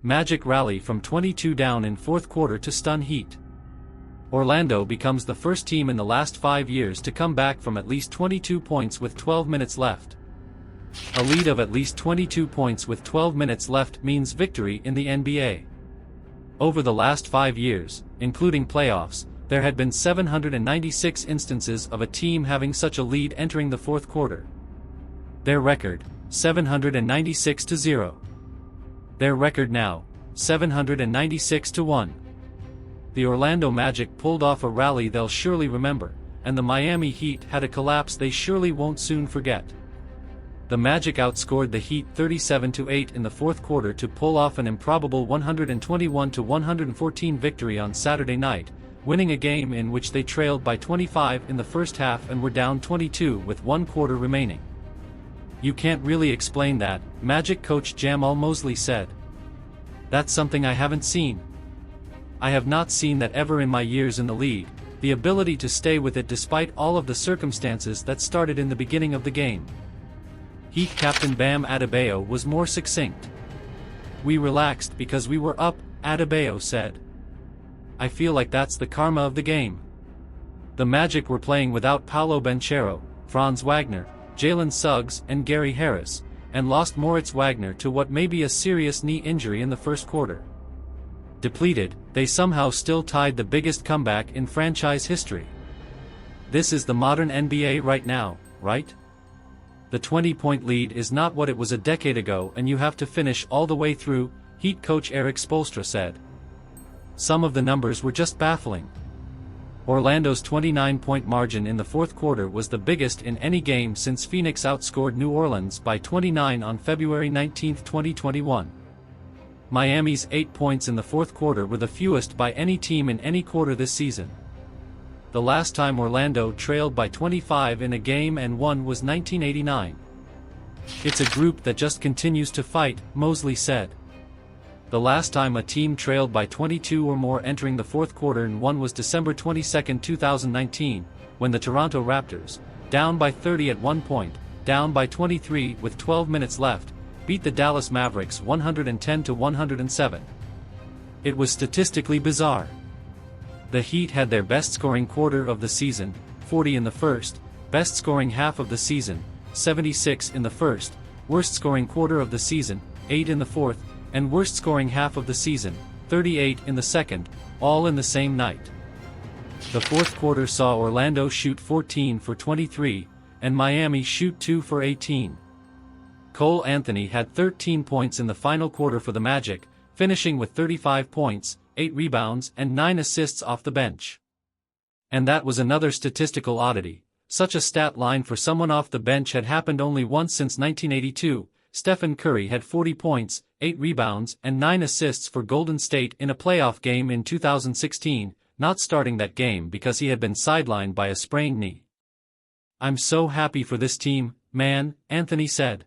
Magic rally from 22 down in fourth quarter to stun Heat. Orlando becomes the first team in the last 5 years to come back from at least 22 points with 12 minutes left. A lead of at least 22 points with 12 minutes left means victory in the NBA. Over the last 5 years, including playoffs, there had been 796 instances of a team having such a lead entering the fourth quarter. Their record, 796-0. Their record now, 796-1. The Orlando Magic pulled off a rally they'll surely remember, and the Miami Heat had a collapse they surely won't soon forget. The Magic outscored the Heat 37-8 in the fourth quarter to pull off an improbable 121-114 victory on Saturday night, winning a game in which they trailed by 25 in the first half and were down 22 with 1 quarter remaining. "You can't really explain that," Magic coach Jamahl Mosley said. "That's something I haven't seen. I have not seen that ever in my years in the league, the ability to stay with it despite all of the circumstances that started in the beginning of the game." Heat captain Bam Adebayo was more succinct. "We relaxed because we were up," Adebayo said. "I feel like that's the karma of the game." The Magic were playing without Paolo Banchero, Franz Wagner, Jalen Suggs and Gary Harris, and lost Moritz Wagner to what may be a serious knee injury in the first quarter. Depleted, they somehow still tied the biggest comeback in franchise history. This is the modern NBA right now, right? The 20-point lead is not what it was a decade ago and you have to finish all the way through, Heat coach Erik Spoelstra said. Some of the numbers were just baffling. Orlando's 29-point margin in the fourth quarter was the biggest in any game since Phoenix outscored New Orleans by 29 on February 19, 2021. Miami's 8 points in the fourth quarter were the fewest by any team in any quarter this season. The last time Orlando trailed by 25 in a game and won was 1989. "It's a group that just continues to fight," Mosley said. The last time a team trailed by 22 or more entering the fourth quarter and won was December 22, 2019, when the Toronto Raptors, down by 30 at one point, down by 23 with 12 minutes left, beat the Dallas Mavericks 110-107. It was statistically bizarre. The Heat had their best scoring quarter of the season, 40 in the first, best scoring half of the season, 76 in the first, worst scoring quarter of the season, 8 in the fourth, and worst scoring half of the season, 38 in the second, all in the same night. The fourth quarter saw Orlando shoot 14 for 23, and Miami shoot 2 for 18. Cole Anthony had 13 points in the final quarter for the Magic, finishing with 35 points, 8 rebounds and 9 assists off the bench. And that was another statistical oddity. Such a stat line for someone off the bench had happened only once since 1982. Stephen Curry had 40 points, 8 rebounds and 9 assists for Golden State in a playoff game in 2016, not starting that game because he had been sidelined by a sprained knee. "I'm so happy for this team, man," Anthony said.